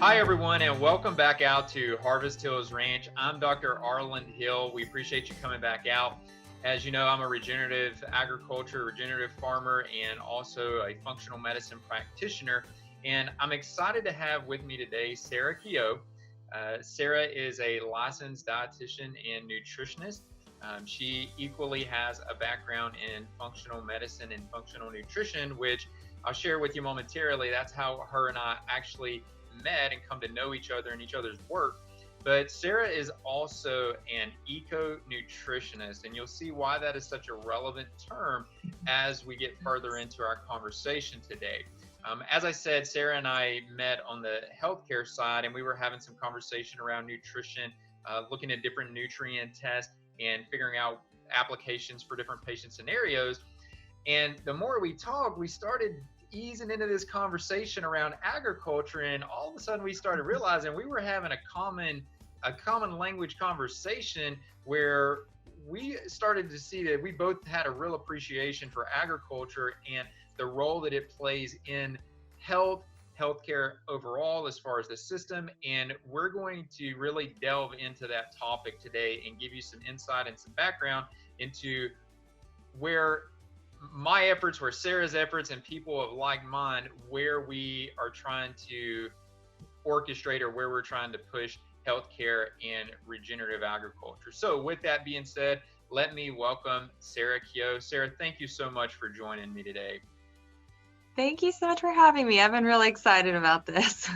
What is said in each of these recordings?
Hi, everyone, and welcome back out to Harvest Hills Ranch. I'm Dr. Arland Hill. We appreciate you coming back out. As you know, I'm a regenerative farmer, and also a functional medicine practitioner. And I'm excited to have with me today Sara Keough. Sara is a licensed dietitian and nutritionist. She equally has a background in functional medicine and functional nutrition, which I'll share with you momentarily. That's how her and I actually met and come to know each other and each other's work. But Sara is also an eco-nutritionist, and you'll see why that is such a relevant term as we get further into our conversation today. As I said, Sara and I met on the healthcare side, and we were having some conversation around nutrition, looking at different nutrient tests and figuring out applications for different patient scenarios. And the more we talked, we started easing into this conversation around agriculture, and all of a sudden we started realizing we were having a common language conversation where we started to see that we both had a real appreciation for agriculture and the role that it plays in healthcare overall as far as the system. And we're going to really delve into that topic today and give you some insight and some background into where my efforts, where Sara's efforts, and people of like mind, where we are trying to orchestrate or where we're trying to push healthcare and regenerative agriculture. So with that being said, let me welcome Sara Keough. Sara, thank you so much for joining me today. Thank you so much for having me. I've been really excited about this.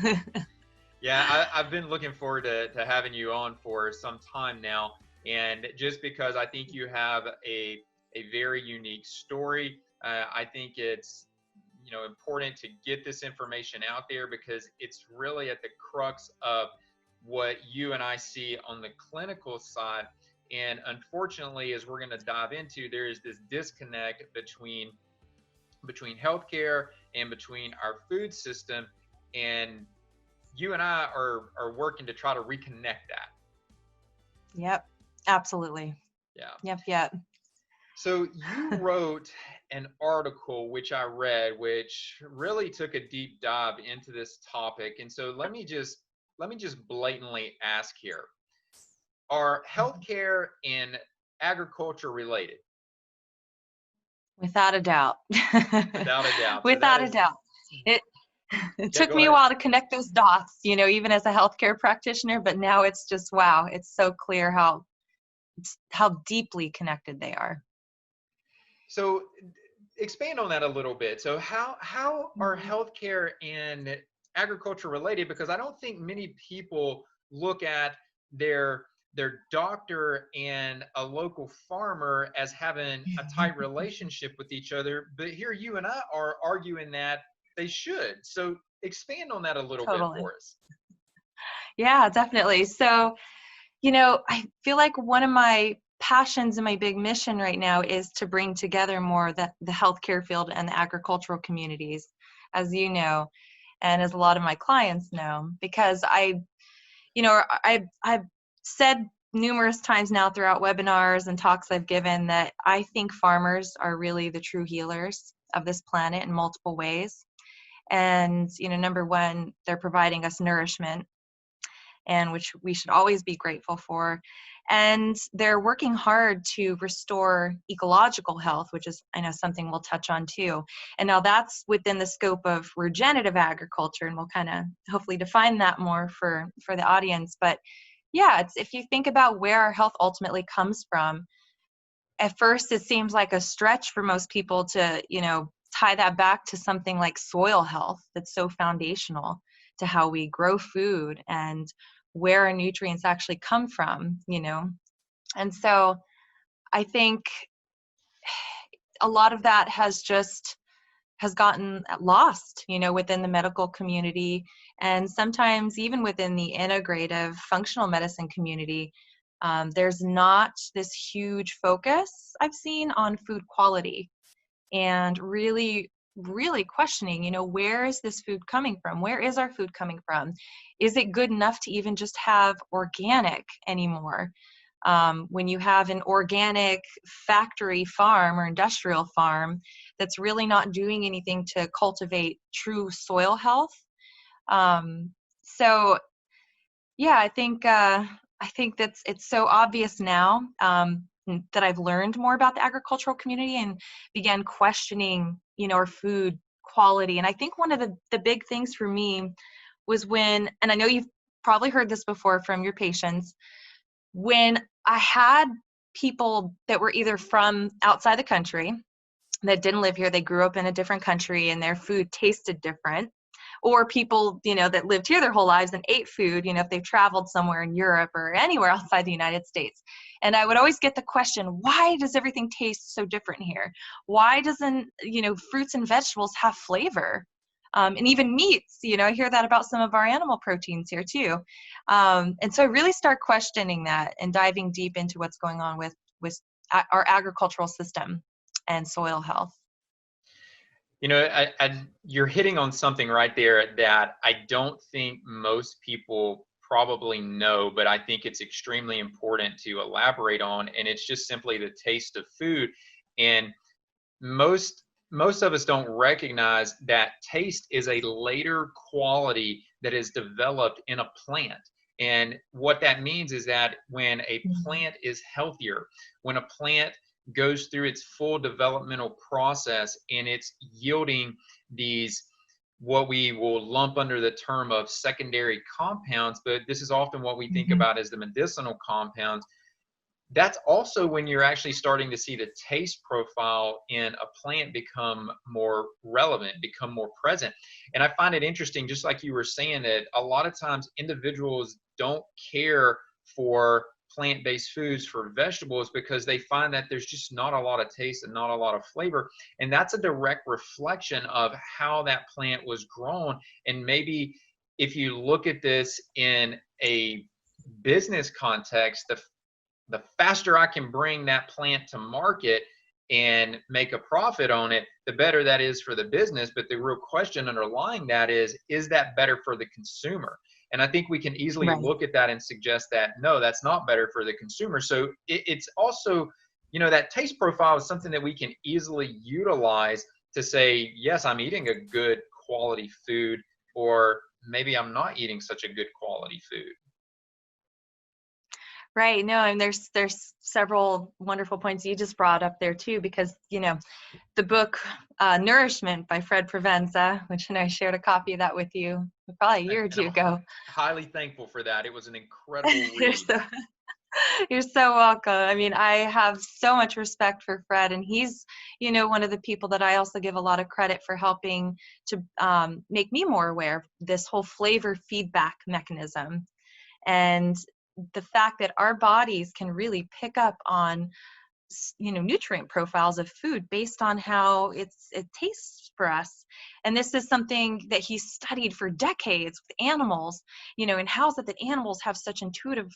Yeah, I've been looking forward to having you on for some time now. And just because I think you have a very unique story. I think it's important to get this information out there because it's really at the crux of what you and I see on the clinical side. And unfortunately, as we're going to dive into, there is this disconnect between healthcare and between our food system. And you and I are working to try to reconnect that. Yep, absolutely. Yeah. Yep. So you wrote an article which I read, which really took a deep dive into this topic. And so let me just blatantly ask here: are healthcare and agriculture related? Without a doubt. Without a doubt. Without a doubt. It took me a while to connect those dots, even as a healthcare practitioner, but now it's just, wow, it's so clear how deeply connected they are. So expand on that a little bit. So how are healthcare and agriculture related? Because I don't think many people look at their doctor and a local farmer as having a tight relationship with each other. But here you and I are arguing that they should. So expand on that a little bit for us. Yeah, definitely. So, I feel like one of my passions and my big mission right now is to bring together more the healthcare field and the agricultural communities, as you know, and as a lot of my clients know, because I've said numerous times now throughout webinars and talks I've given that I think farmers are really the true healers of this planet in multiple ways. And, number one, they're providing us nourishment, and which we should always be grateful for. And they're working hard to restore ecological health, which is, I know, something we'll touch on too. And now that's within the scope of regenerative agriculture, and we'll kind of hopefully define that more for the audience. But yeah, if you think about where our health ultimately comes from, at first it seems like a stretch for most people to, tie that back to something like soil health that's so foundational to how we grow food and where our nutrients actually come from, And so I think a lot of that has gotten lost, within the medical community, and sometimes even within the integrative functional medicine community. There's not this huge focus I've seen on food quality and really questioning, where is this food coming from? Where is our food coming from? Is it good enough to even just have organic anymore? When you have an organic factory farm or industrial farm that's really not doing anything to cultivate true soil health, So yeah, I think that's it's so obvious now, that I've learned more about the agricultural community and began questioning, our food quality. And I think one of the big things for me was when, and I know you've probably heard this before from your patients, when I had people that were either from outside the country that didn't live here, they grew up in a different country and their food tasted different, or people, that lived here their whole lives and ate food, if they've traveled somewhere in Europe or anywhere outside the United States. And I would always get the question, why does everything taste so different here? Why doesn't, fruits and vegetables have flavor? And even meats, I hear that about some of our animal proteins here too. And so I really start questioning that and diving deep into what's going on with our agricultural system and soil health. You're hitting on something right there that I don't think most people probably know, but I think it's extremely important to elaborate on, and it's just simply the taste of food. And most of us don't recognize that taste is a later quality that is developed in a plant. And what that means is that when a plant is healthier, when a plant goes through its full developmental process and it's yielding these, what we will lump under the term of secondary compounds, but this is often what we think about as the medicinal compounds. That's also when you're actually starting to see the taste profile in a plant become more relevant, become more present. And I find it interesting, just like you were saying, that a lot of times individuals don't care for plant-based foods, for vegetables, because they find that there's just not a lot of taste and not a lot of flavor. And that's a direct reflection of how that plant was grown. And maybe if you look at this in a business context, the faster I can bring that plant to market and make a profit on it, the better that is for the business. But the real question underlying that is that better for the consumer? And I think we can easily look at that and suggest that, no, that's not better for the consumer. So it's also, that taste profile is something that we can easily utilize to say, yes, I'm eating a good quality food, or maybe I'm not eating such a good quality food. Right. No, and there's several wonderful points you just brought up there too, because the book Nourishment by Fred Provenza, which I shared a copy of that with you probably a year or two ago. Highly thankful for that. It was an incredible read. You're so welcome. I mean, I have so much respect for Fred, and he's, one of the people that I also give a lot of credit for helping to make me more aware of this whole flavor feedback mechanism. And the fact that our bodies can really pick up on, nutrient profiles of food based on how it tastes for us. And this is something that he studied for decades with animals, and how is it that animals have such intuitive,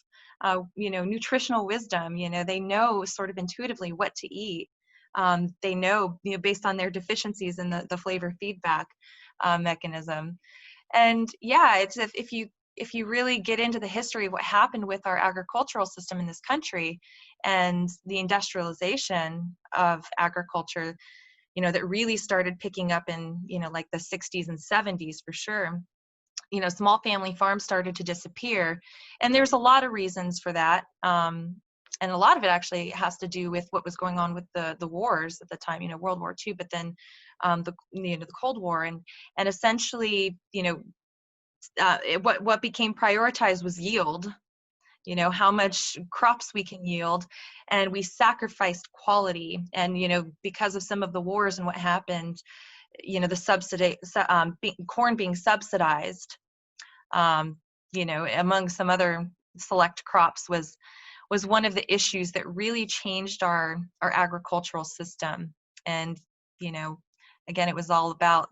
nutritional wisdom? They know sort of intuitively what to eat. They know, based on their deficiencies in the flavor feedback mechanism. And yeah, it's if you really get into the history of what happened with our agricultural system in this country and the industrialization of agriculture, that really started picking up in, like the 60s and 70s for sure. Small family farms started to disappear. And there's a lot of reasons for that. And a lot of it actually has to do with what was going on with the wars at the time, World War II, but then the Cold War. And essentially, what became prioritized was yield, how much crops we can yield, and we sacrificed quality. And because of some of the wars and what happened, the subsidy, corn being subsidized, among some other select crops was one of the issues that really changed our agricultural system. And again, it was all about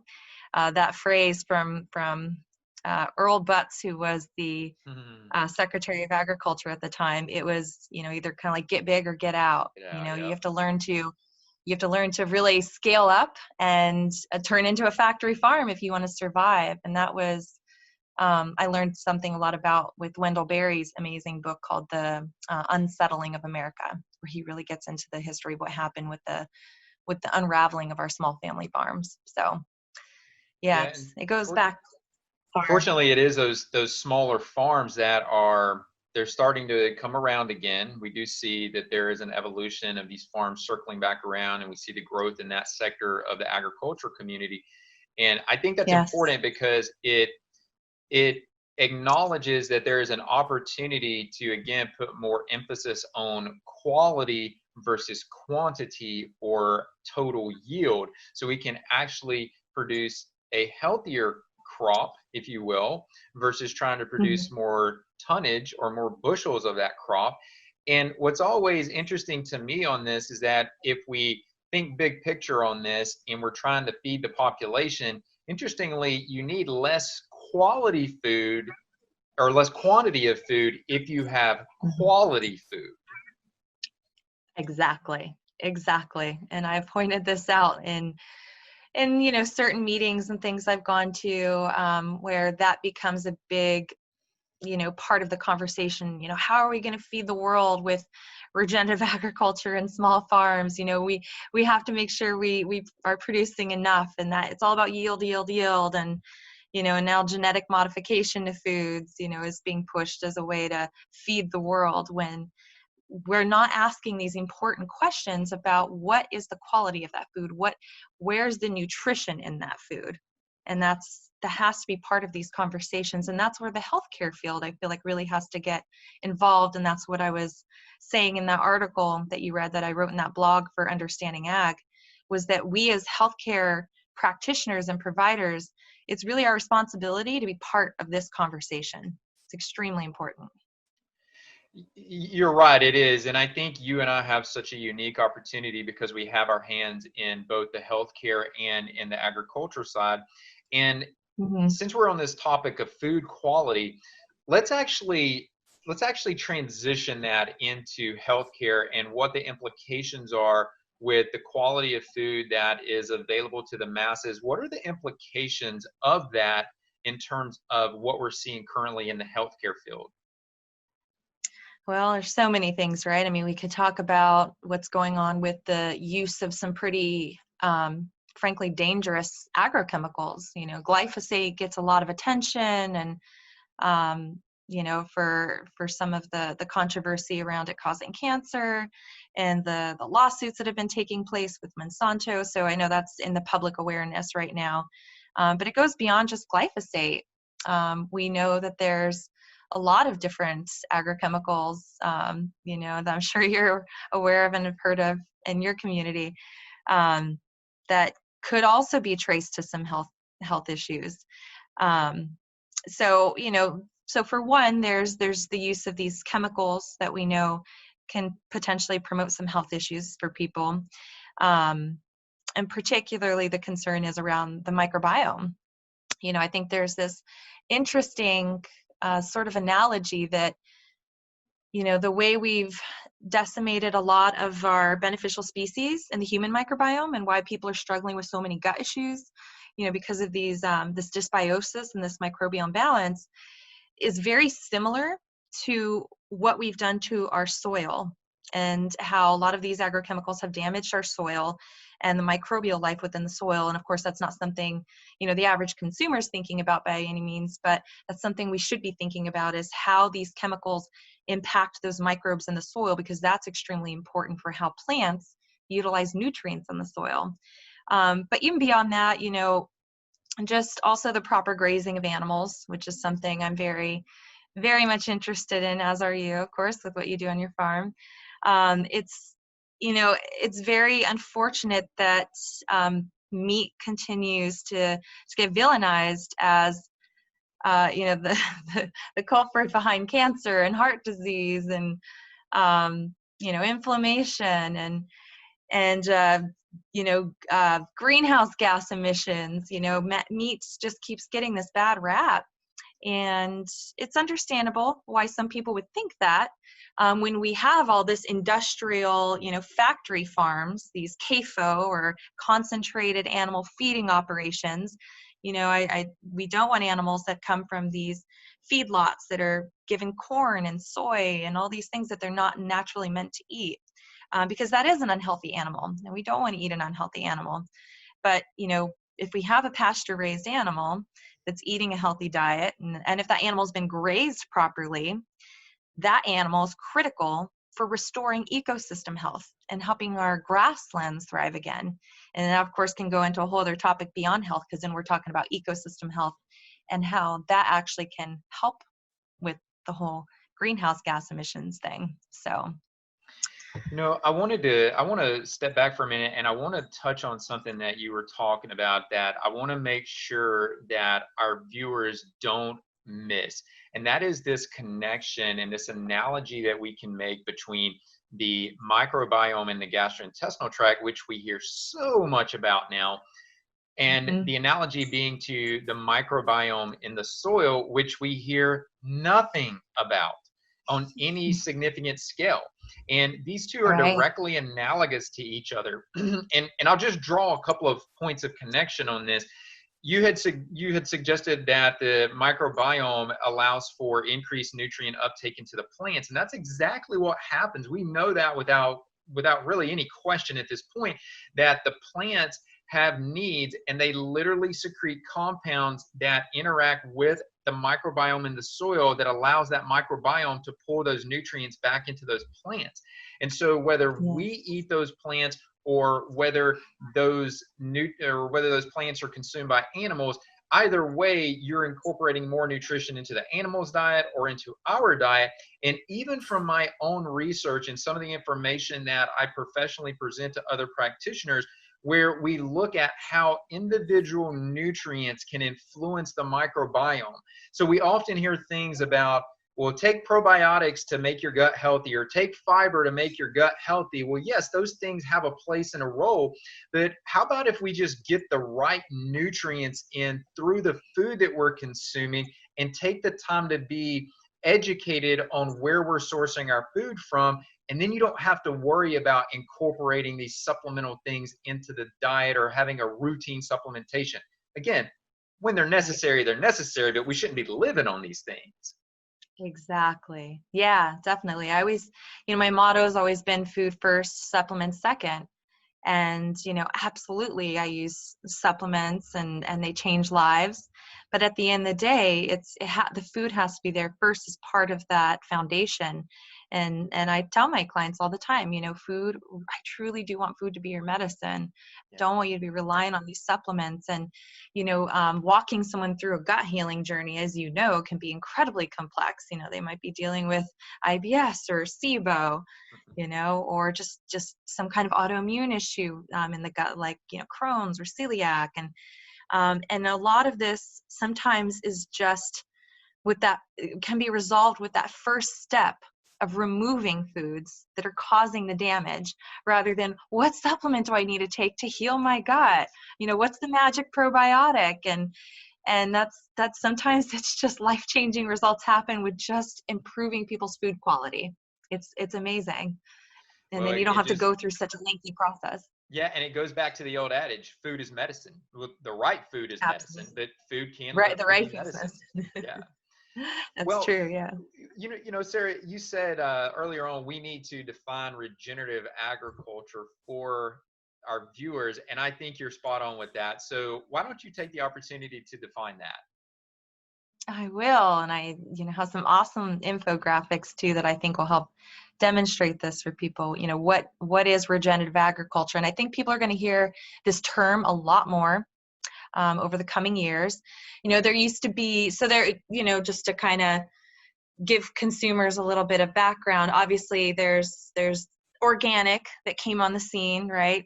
that phrase from Earl Butz, who was the Secretary of Agriculture at the time. It was, either kind of like get big or get out. You have to learn to really scale up and turn into a factory farm if you want to survive. And that was, I learned something a lot about with Wendell Berry's amazing book called The Unsettling of America, where he really gets into the history of what happened with the unraveling of our small family farms. So, it goes back. farm. Fortunately, it is those smaller farms that are they're starting to come around again. We do see that there is an evolution of these farms circling back around, and we see the growth in that sector of the agriculture community. And I think that's Yes. important because it acknowledges that there is an opportunity to again put more emphasis on quality versus quantity or total yield, so we can actually produce a healthier crop, if you will, versus trying to produce Mhm. more tonnage or more bushels of that crop. And what's always interesting to me on this is that if we think big picture on this and we're trying to feed the population, interestingly, you need less quality food or less quantity of food if you have Mhm. quality food. Exactly. Exactly. And I've pointed this out in certain meetings and things I've gone to, where that becomes a big part of the conversation. How are we going to feed the world with regenerative agriculture and small farms? We have to make sure we are producing enough, and that it's all about yield, yield, yield. And and now genetic modification to foods is being pushed as a way to feed the world, when we're not asking these important questions about what is the quality of that food, where's the nutrition in that food. And that has to be part of these conversations, and that's where the healthcare field, I feel like, really has to get involved. And that's what I was saying in that article that you read, that I wrote in that blog for Understanding Ag, was that we as healthcare practitioners and providers, it's really our responsibility to be part of this conversation. It's extremely important. You're right, it is. And I think you and I have such a unique opportunity because we have our hands in both the healthcare and in the agriculture side. And Hmm. since we're on this topic of food quality, let's actually let's actually transition that into healthcare and what the implications are with the quality of food that is available to the masses. What are the implications of that in terms of what we're seeing currently in the healthcare field? Well, there's so many things, right? I mean, we could talk about what's going on with the use of some pretty, frankly, dangerous agrochemicals. Glyphosate gets a lot of attention, and for some of the controversy around it causing cancer, and the lawsuits that have been taking place with Monsanto. So I know that's in the public awareness right now, but it goes beyond just glyphosate. We know that there's a lot of different agrochemicals, that I'm sure you're aware of and have heard of in your community, um, that could also be traced to some health issues. Um, so for one, there's the use of these chemicals that we know can potentially promote some health issues for people. Um, and particularly the concern is around the microbiome. I think there's this interesting sort of analogy that, the way we've decimated a lot of our beneficial species in the human microbiome, and why people are struggling with so many gut issues, because of this dysbiosis and this microbiome balance, is very similar to what we've done to our soil, and how a lot of these agrochemicals have damaged our soil and the microbial life within the soil. And of course, that's not something, the average consumer is thinking about by any means, but that's something we should be thinking about, is how these chemicals impact those microbes in the soil, because that's extremely important for how plants utilize nutrients in the soil. But even beyond that, just also the proper grazing of animals, which is something I'm very, very much interested in, as are you, of course, with what you do on your farm. It's, it's very unfortunate that meat continues to get villainized as, the, the culprit behind cancer and heart disease, and, inflammation, and greenhouse gas emissions. Meat just keeps getting this bad rap, and it's understandable why some people would think that, when we have all this industrial, factory farms, these CAFO, or concentrated animal feeding operations. We don't want animals that come from these feedlots that are given corn and soy and all these things that they're not naturally meant to eat, because that is an unhealthy animal, and we don't want to eat an unhealthy animal. But if we have a pasture raised animal that's eating a healthy diet, and if that animal's been grazed properly, that animal is critical for restoring ecosystem health and helping our grasslands thrive again. And that, of course, can go into a whole other topic beyond health, because then we're talking about ecosystem health and how that actually can help with the whole greenhouse gas emissions thing. So, I want to step back for a minute, and I want to touch on something that you were talking about that I want to make sure that our viewers don't miss. And that is this connection and this analogy that we can make between the microbiome and the gastrointestinal tract, which we hear so much about now, and the analogy being to the microbiome in the soil, which we hear nothing about on any significant scale. And these two are right. directly analogous to each other. and I'll just draw a couple of points of connection on this. You had suggested that the microbiome allows for increased nutrient uptake into the plants, and that's exactly what happens. We know that without really any question at this point, that the plants have needs, and they literally secrete compounds that interact with the microbiome in the soil that allows that microbiome to pull those nutrients back into those plants. And so whether we eat those plants or whether those plants are consumed by animals, either way, you're incorporating more nutrition into the animal's diet or into our diet. And even from my own research and some of the information that I professionally present to other practitioners, where we look at how individual nutrients can influence the microbiome. So we often hear things about, well, take probiotics to make your gut healthy, or take fiber to make your gut healthy. Well, yes, those things have a place and a role, but how about if we just get the right nutrients in through the food that we're consuming and take the time to be educated on where we're sourcing our food from, and then you don't have to worry about incorporating these supplemental things into the diet or having a routine supplementation. Again, when they're necessary, they're necessary, but we shouldn't be living on these things. Exactly. Yeah, definitely. I always, my motto has always been food first, supplements second. And, absolutely, I use supplements and they change lives. But at the end of the day, the food has to be there first as part of that foundation. And I tell my clients all the time, food, I truly do want food to be your medicine. Don't want you to be relying on these supplements. And, walking someone through a gut healing journey, as you know, can be incredibly complex. They might be dealing with IBS or SIBO, or just some kind of autoimmune issue in the gut, like, Crohn's or celiac. And a lot of this sometimes is just can be resolved with that first step of removing foods that are causing the damage, rather than what supplement do I need to take to heal my gut? What's the magic probiotic? And that's sometimes it's just life-changing results happen with just improving people's food quality. It's amazing. And then you don't have to go through such a lengthy process. Yeah, and it goes back to the old adage, food is medicine. The right food is medicine, but food can the right be medicine. Yeah. That's true, yeah. Sarah, you said earlier on, we need to define regenerative agriculture for our viewers, and I think you're spot on with that. So why don't you take the opportunity to define that? I will, and I have some awesome infographics too that I think will help demonstrate this for people. What is regenerative agriculture? And I think people are going to hear this term a lot more over the coming years. There used to be, just to kind of give consumers a little bit of background, obviously there's organic that came on the scene, right?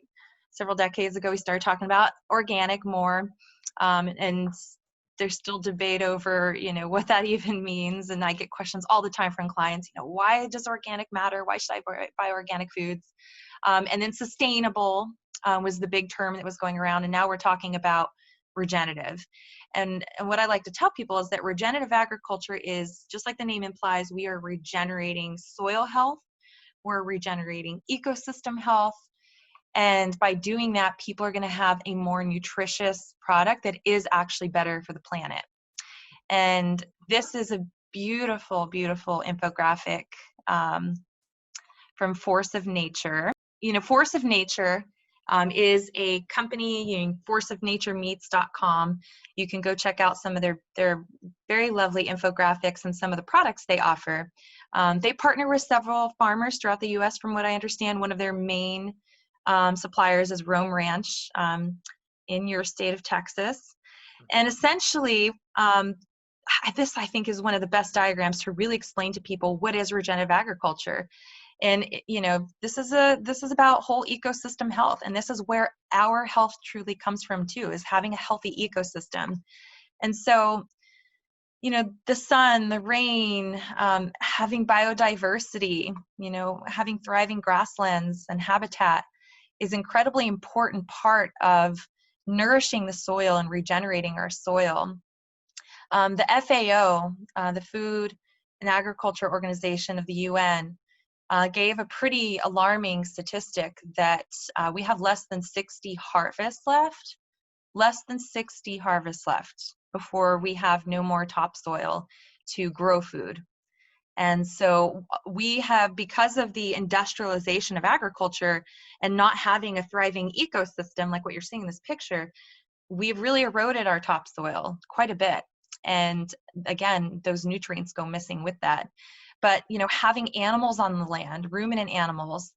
Several decades ago, we started talking about organic more, and there's still debate over, what that even means. And I get questions all the time from clients, why does organic matter? Why should I buy organic foods? And then sustainable was the big term that was going around. And now we're talking about regenerative. And what I like to tell people is that regenerative agriculture is, just like the name implies, we are regenerating soil health. We're regenerating ecosystem health. And by doing that, people are going to have a more nutritious product that is actually better for the planet. And this is a beautiful, beautiful infographic from Force of Nature. Force of Nature is a company, forceofnaturemeats.com. You can go check out some of their very lovely infographics and some of the products they offer. They partner with several farmers throughout the U.S. From what I understand, one of their main suppliers is Rome Ranch in your state of Texas. And essentially, this I think is one of the best diagrams to really explain to people what is regenerative agriculture. And this is about whole ecosystem health, and this is where our health truly comes from too, is having a healthy ecosystem. And so, the sun, the rain, having biodiversity, having thriving grasslands and habitat is incredibly important part of nourishing the soil and regenerating our soil. The FAO, the Food and Agriculture Organization of the UN, gave a pretty alarming statistic that we have less than 60 harvests left before we have no more topsoil to grow food. And so we have, because of the industrialization of agriculture and not having a thriving ecosystem like what you're seeing in this picture, we've really eroded our topsoil quite a bit. And again, those nutrients go missing with that. But, having animals on the land, ruminant animals,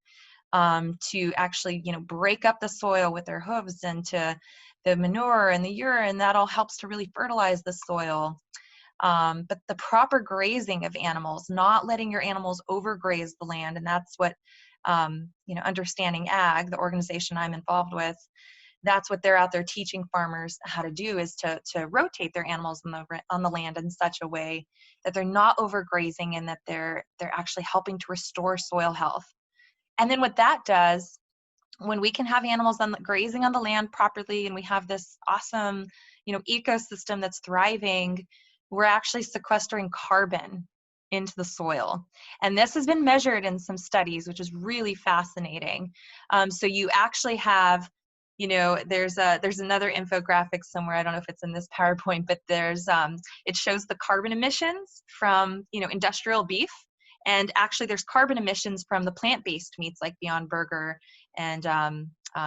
to actually, break up the soil with their hooves into the manure and the urine, that all helps to really fertilize the soil. But the proper grazing of animals, not letting your animals overgraze the land. And that's what, Understanding Ag, the organization I'm involved with, that's what they're out there teaching farmers how to do, is to rotate their animals on the land in such a way that they're not overgrazing and that they're actually helping to restore soil health. And then what that does, when we can have animals grazing on the land properly, and we have this awesome, ecosystem that's thriving, we're actually sequestering carbon into the soil. And this has been measured in some studies, which is really fascinating. So you actually have, there's another infographic somewhere. I don't know if it's in this PowerPoint, but it shows the carbon emissions from, industrial beef. And actually there's carbon emissions from the plant-based meats like Beyond Burger and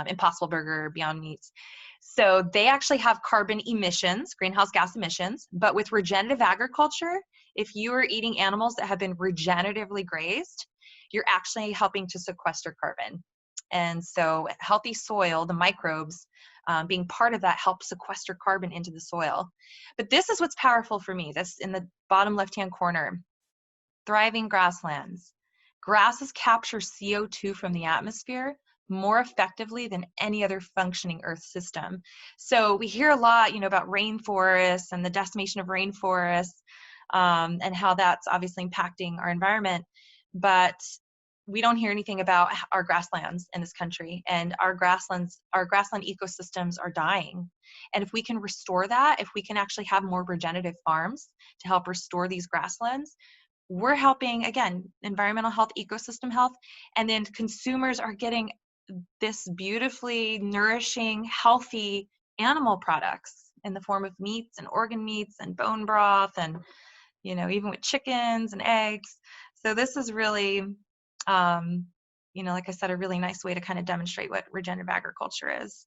Impossible Burger, Beyond Meats. So they actually have carbon emissions, greenhouse gas emissions, but with regenerative agriculture, if you are eating animals that have been regeneratively grazed, you're actually helping to sequester carbon. And so healthy soil, the microbes, being part of that helps sequester carbon into the soil. But this is what's powerful for me, this in the bottom left-hand corner. Thriving grasslands. Grasses capture CO2 from the atmosphere more effectively than any other functioning earth system. So we hear a lot, about rainforests and the decimation of rainforests, and how that's obviously impacting our environment. But we don't hear anything about our grasslands in this country, and our grassland ecosystems are dying. And if we can restore that, if we can actually have more regenerative farms to help restore these grasslands, we're helping, again, environmental health, ecosystem health, and then consumers are getting this beautifully nourishing, healthy animal products in the form of meats and organ meats and bone broth and, even with chickens and eggs. So this is really, like I said, a really nice way to kind of demonstrate what regenerative agriculture is.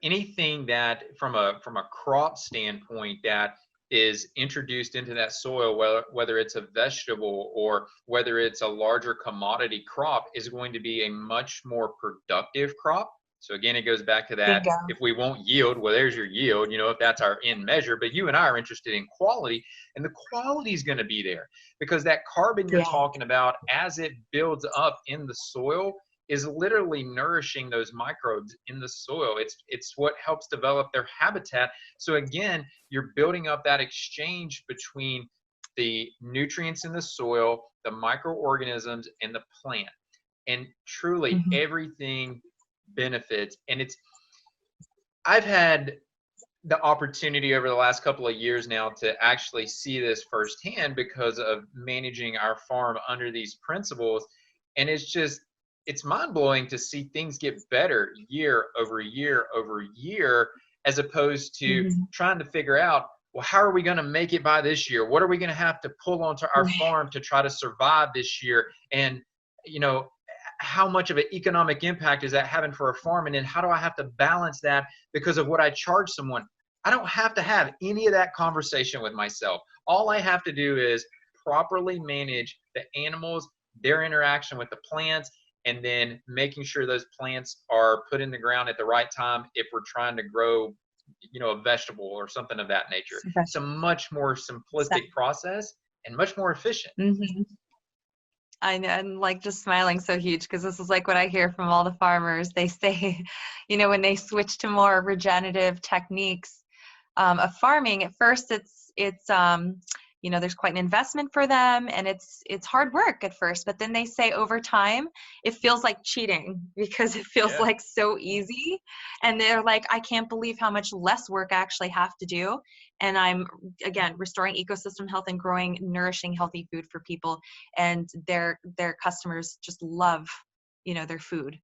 Anything that from a crop standpoint that is introduced into that soil, whether it's a vegetable or whether it's a larger commodity crop, is going to be a much more productive crop. So again, it goes back to that. Bingo. If we won't yield, well, there's your yield, if that's our end measure. But you and I are interested in quality, and the quality is going to be there because that carbon you're talking about, as it builds up in the soil, is literally nourishing those microbes in the soil. It's what helps develop their habitat. So again, you're building up that exchange between the nutrients in the soil, the microorganisms, and the plant. And truly everything benefits. And I've had the opportunity over the last couple of years now to actually see this firsthand because of managing our farm under these principles. And it's mind-blowing to see things get better year over year over year, as opposed to trying to figure out, well, how are we going to make it by this year? What are we going to have to pull onto our farm to try to survive this year? And, how much of an economic impact is that having for a farm? And then how do I have to balance that because of what I charge someone? I don't have to have any of that conversation with myself. All I have to do is properly manage the animals, their interaction with the plants, and then making sure those plants are put in the ground at the right time if we're trying to grow, a vegetable or something of that nature. It's a much more simplistic process and much more efficient. Mm-hmm. I know, I'm like just smiling so huge because this is like what I hear from all the farmers. They say, when they switch to more regenerative techniques of farming, at first it's there's quite an investment for them, and it's hard work at first, but then they say over time it feels like cheating because it feels like so easy, and they're like, I can't believe how much less work I actually have to do, and I'm again restoring ecosystem health and growing nourishing healthy food for people, and their customers just love their food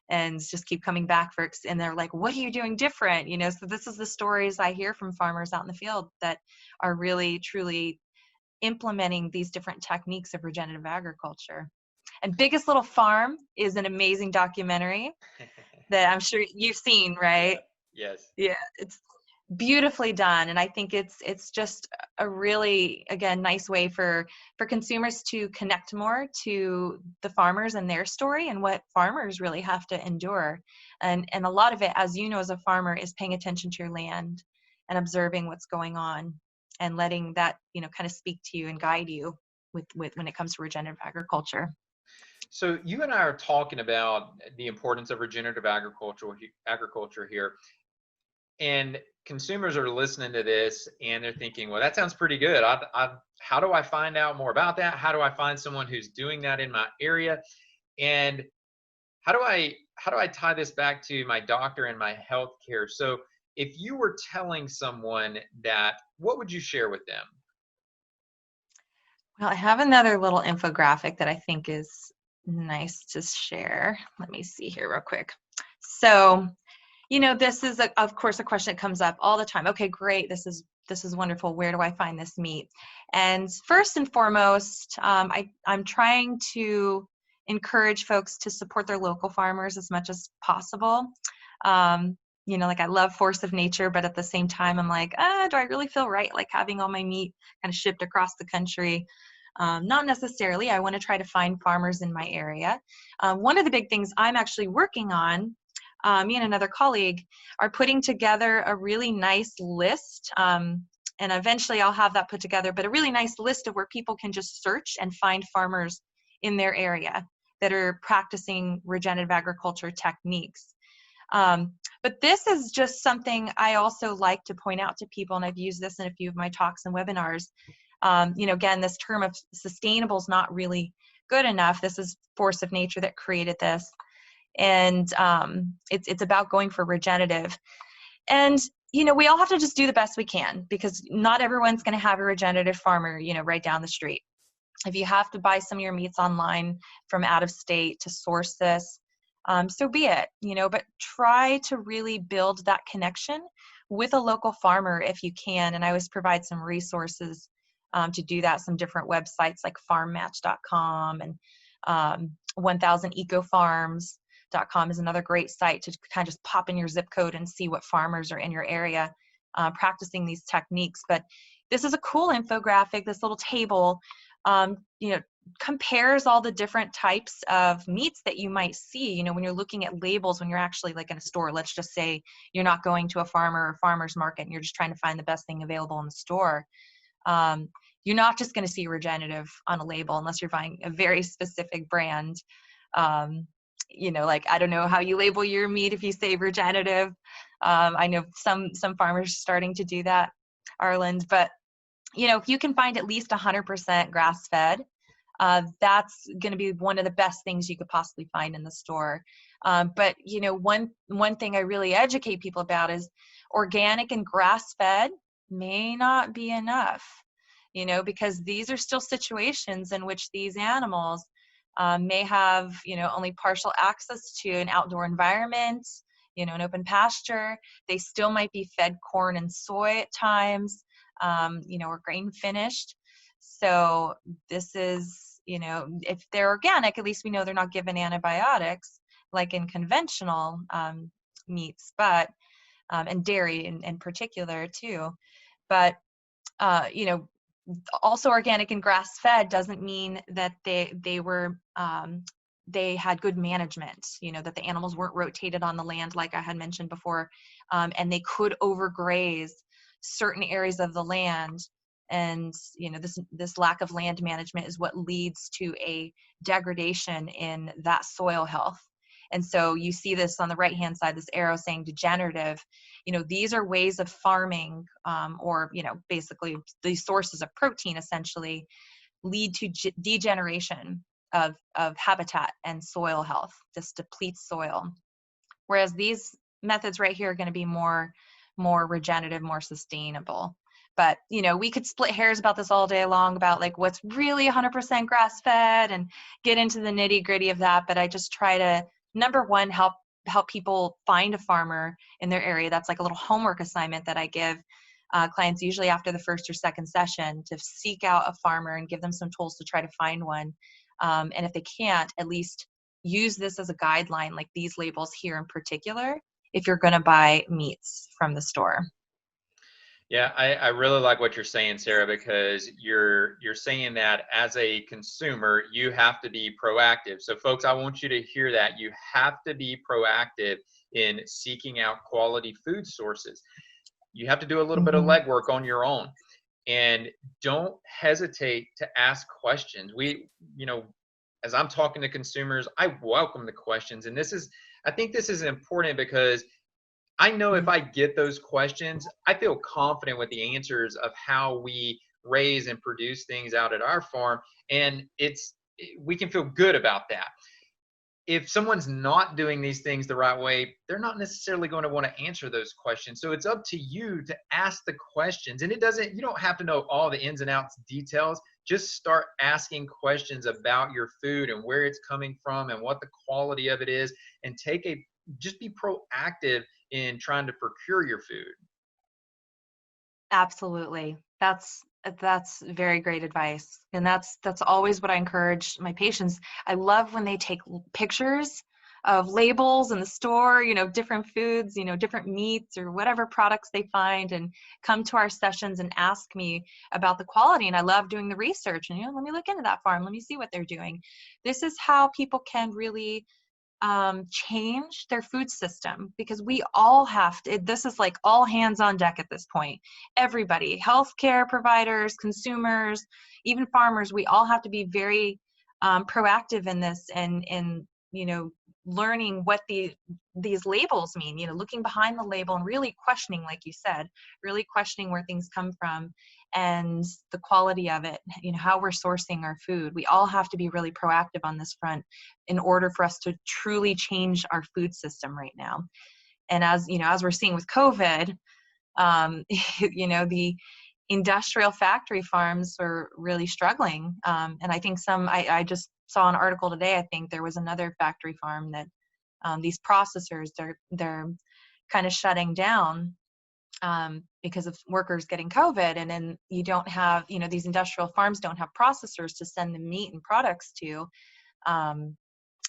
and just keep coming back and they're like, what are you doing different? So this is the stories I hear from farmers out in the field that are really truly implementing these different techniques of regenerative agriculture. And Biggest Little Farm is an amazing documentary that I'm sure you've seen, right? Yes. Yeah, it's beautifully done, and I think it's just a really, again, nice way for consumers to connect more to the farmers and their story and what farmers really have to endure, and a lot of it, as you know, as a farmer, is paying attention to your land and observing what's going on and letting that kind of speak to you and guide you with when it comes to regenerative agriculture. So you and I are talking about the importance of regenerative agriculture here. And consumers are listening to this and they're thinking, well, that sounds pretty good. How do I find out more about that? How do I find someone who's doing that in my area? And how do I tie this back to my doctor and my health care? So if you were telling someone that, what would you share with them? Well, I have another little infographic that I think is nice to share. Let me see here real quick. So, this is, of course, a question that comes up all the time. Okay, great. This is wonderful. Where do I find this meat? And first and foremost, I'm trying to encourage folks to support their local farmers as much as possible. Like I love force of nature, but at the same time, I'm like, do I really feel right like having all my meat kind of shipped across the country? Not necessarily. I want to try to find farmers in my area. One of the big things I'm actually working on, me and another colleague are putting together a really nice list, and eventually I'll have that put together, but a really nice list of where people can just search and find farmers in their area that are practicing regenerative agriculture techniques. But this is just something I also like to point out to people, and I've used this in a few of my talks and webinars. Again, this term of sustainable is not really good enough. This is force of nature that created this. And it's about going for regenerative. And, we all have to just do the best we can because not everyone's going to have a regenerative farmer, right down the street. If you have to buy some of your meats online from out of state to source this, so be it, but try to really build that connection with a local farmer if you can. And I always provide some resources to do that, some different websites like farmmatch.com and 1000ecofarms.com is another great site to kind of just pop in your zip code and see what farmers are in your area practicing these techniques. But this is a cool infographic, this little table, compares all the different types of meats that you might see, when you're looking at labels, when you're actually like in a store. Let's just say you're not going to a farmer or farmer's market and you're just trying to find the best thing available in the store. You're not just going to see regenerative on a label unless you're buying a very specific brand. Like, I don't know how you label your meat if you say regenerative. I know some farmers are starting to do that, Arland, but if you can find at least 100% grass-fed, that's going to be one of the best things you could possibly find in the store. But one thing I really educate people about is organic and grass-fed may not be enough, because these are still situations in which these animals may have, only partial access to an outdoor environment, an open pasture. They still might be fed corn and soy at times, or grain finished. So this is if they're organic, at least we know they're not given antibiotics like in conventional meats, but and dairy in particular too. But also organic and grass-fed doesn't mean that they were they had good management, that the animals weren't rotated on the land like I had mentioned before, and they could overgraze certain areas of the land. And this lack of land management is what leads to a degradation in that soil health. And so you see this on the right hand side, this arrow saying degenerative. These are ways of farming, or basically these sources of protein essentially lead to degeneration of habitat and soil health. This depletes soil. Whereas these methods right here are going to be more regenerative, more sustainable. But we could split hairs about this all day long about like what's really 100% grass fed and get into the nitty gritty of that. But I just try to, number one, help people find a farmer in their area. That's like a little homework assignment that I give clients usually after the first or second session, to seek out a farmer and give them some tools to try to find one. And if they can't, at least use this as a guideline, like these labels here in particular, if you're going to buy meats from the store. Yeah, I really like what you're saying, Sarah, because you're saying that as a consumer, you have to be proactive. So folks, I want you to hear that. You have to be proactive in seeking out quality food sources. You have to do a little bit of legwork on your own, and don't hesitate to ask questions. As I'm talking to consumers, I welcome the questions. And I think this is important because I know if I get those questions, I feel confident with the answers of how we raise and produce things out at our farm. And we can feel good about that. If someone's not doing these things the right way, they're not necessarily going to want to answer those questions. So it's up to you to ask the questions. And you don't have to know all the ins and outs details. Just start asking questions about your food and where it's coming from and what the quality of it is, and just be proactive in trying to procure your food. Absolutely. That's very great advice. And that's always what I encourage my patients. I love when they take pictures of labels in the store, different foods, different meats or whatever products they find, and come to our sessions and ask me about the quality. And I love doing the research and, let me look into that farm. Let me see what they're doing. This is how people can really change their food system, because we all have to. This is like all hands on deck at this point. Everybody, healthcare providers, consumers, even farmers, we all have to be very proactive in this, and learning what these labels mean, looking behind the label and really questioning, like you said, really questioning where things come from and the quality of it, how we're sourcing our food. We all have to be really proactive on this front in order for us to truly change our food system right now. And as we're seeing with COVID, the industrial factory farms are really struggling. And I think I just saw an article today. I think there was another factory farm that these processors, they're kind of shutting down because of workers getting COVID. And then you don't have, these industrial farms don't have processors to send the meat and products to. And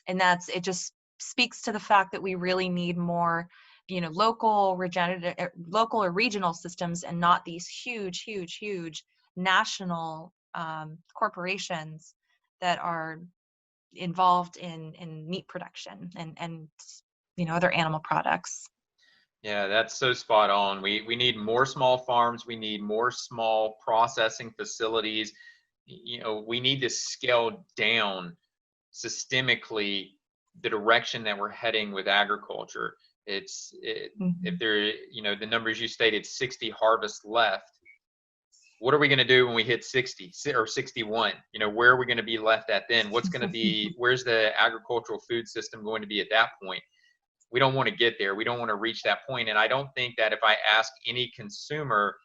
it just speaks to the fact that we really need more, local or regional systems, and not these huge national corporations that are involved in meat production and other animal products. Yeah, that's so spot on. We need more small farms. We need more small processing facilities. We need to scale down systemically the direction that we're heading with agriculture. If there, the numbers you stated, 60 harvests left, what are we going to do when we hit 60 or 61? Where are we going to be left at then? What's going to be, where's the agricultural food system going to be at that point? We don't want to get there. We don't want to reach that point. And I don't think that if I ask any consumer,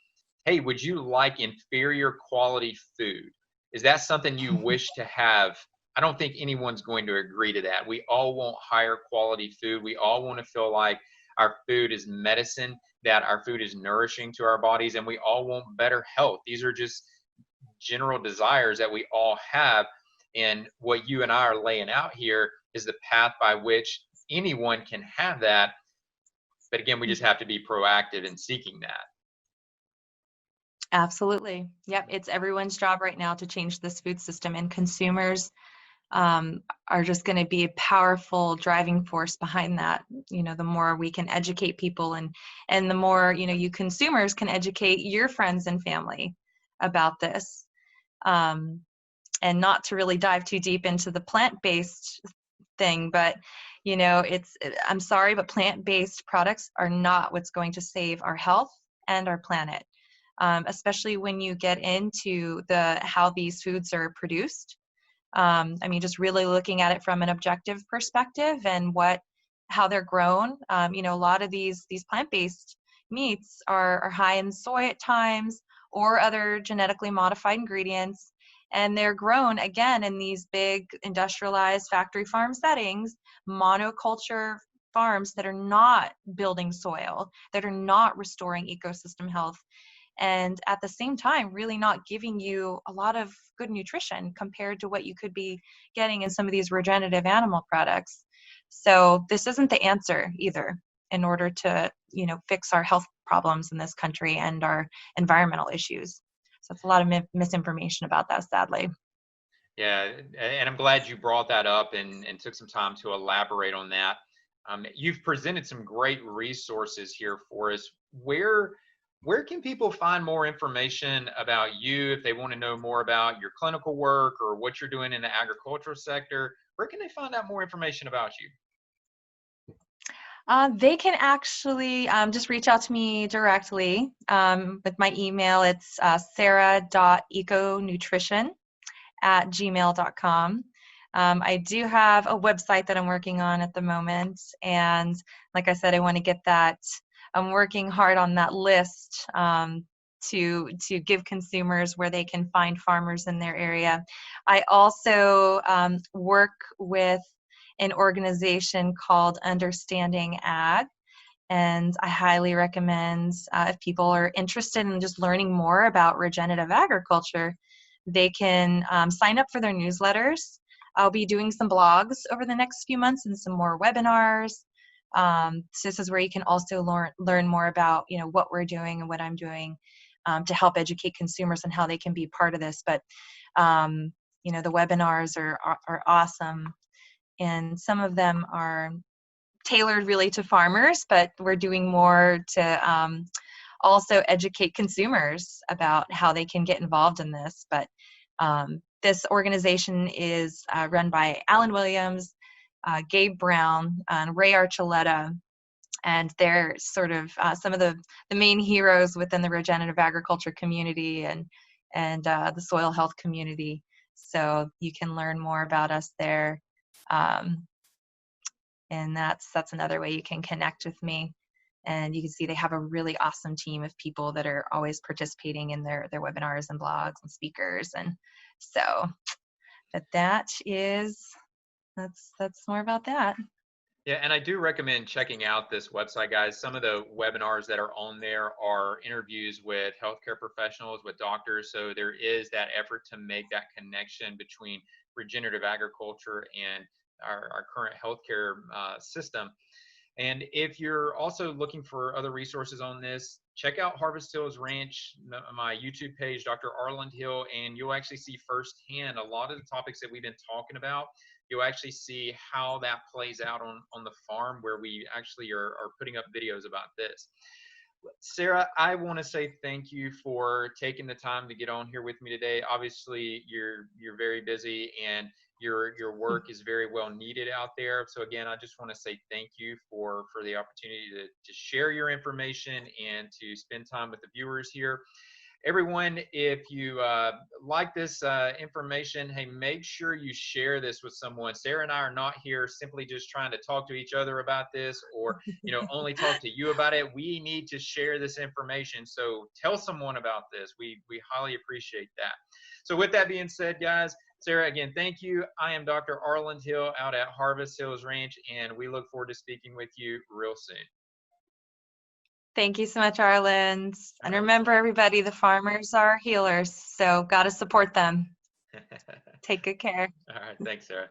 hey, would you like inferior quality food? Is that something you wish to have? I don't think anyone's going to agree to that. We all want higher quality food. We all want to feel like our food is medicine, that our food is nourishing to our bodies, and we all want better health. These are just general desires that we all have. And what you and I are laying out here is the path by which anyone can have that. But again, we just have to be proactive in seeking that. Absolutely. Yep. It's everyone's job right now to change this food system, and consumers are just going to be a powerful driving force behind that. The more we can educate people, and the more, you consumers can educate your friends and family about this. And not to really dive too deep into the plant-based thing, but I'm sorry, but plant-based products are not what's going to save our health and our planet. Especially when you get into how these foods are produced. Just really looking at it from an objective perspective and how they're grown. A lot of these plant-based meats are high in soy at times, or other genetically modified ingredients, and they're grown again in these big industrialized factory farm settings, monoculture farms that are not building soil, that are not restoring ecosystem health, and at the same time really not giving you a lot of good nutrition compared to what you could be getting in some of these regenerative animal products. So this isn't the answer either in order to fix our health problems in this country and our environmental issues. So it's a lot of misinformation about that, sadly. Yeah, and I'm glad you brought that up and took some time to elaborate on that. You've presented some great resources here for us. Where can people find more information about you if they want to know more about your clinical work or what you're doing in the agricultural sector? Where can they find out more information about you? They can actually just reach out to me directly with my email. It's sarah.econutrition@gmail.com. I do have a website that I'm working on at the moment, and like I said, I want to get that. I'm working hard on that list to give consumers where they can find farmers in their area. I also work with an organization called Understanding Ag, and I highly recommend if people are interested in just learning more about regenerative agriculture, they can sign up for their newsletters. I'll be doing some blogs over the next few months and some more webinars. So this is where you can also learn more about what we're doing and what I'm doing to help educate consumers on how they can be part of this. But the webinars are awesome, and some of them are tailored really to farmers, but we're doing more to also educate consumers about how they can get involved in this. But this organization is run by Alan Williams, Gabe Brown, and Ray Archuleta, and they're sort of some of the main heroes within the regenerative agriculture community and the soil health community. So you can learn more about us there. And that's another way you can connect with me. And you can see they have a really awesome team of people that are always participating in their webinars and blogs and speakers. And so, but that's more about that. Yeah, and I do recommend checking out this website, guys. Some of the webinars that are on there are interviews with healthcare professionals, with doctors. So there is that effort to make that connection between regenerative agriculture and our current healthcare system. And if you're also looking for other resources on this, check out Harvest Hills Ranch, my YouTube page, Dr. Arland Hill, and you'll actually see firsthand a lot of the topics that we've been talking about. You'll actually see how that plays out on the farm, where we actually are putting up videos about this. Sara, I want to say thank you for taking the time to get on here with me today. Obviously, you're very busy, and your work is very well needed out there. So again, I just want to say thank you for the opportunity to share your information and to spend time with the viewers here. Everyone, if you like this information, hey, make sure you share this with someone. Sara and I are not here simply just trying to talk to each other about this, or only talk to you about it. We need to share this information. So tell someone about this. We highly appreciate that. So with that being said, guys, Sara, again, thank you. I am Dr. Arland Hill out at Harvest Hills Ranch, and we look forward to speaking with you real soon. Thank you so much, Arland. And remember, everybody, the farmers are healers, so got to support them. Take good care. All right. Thanks, Sarah.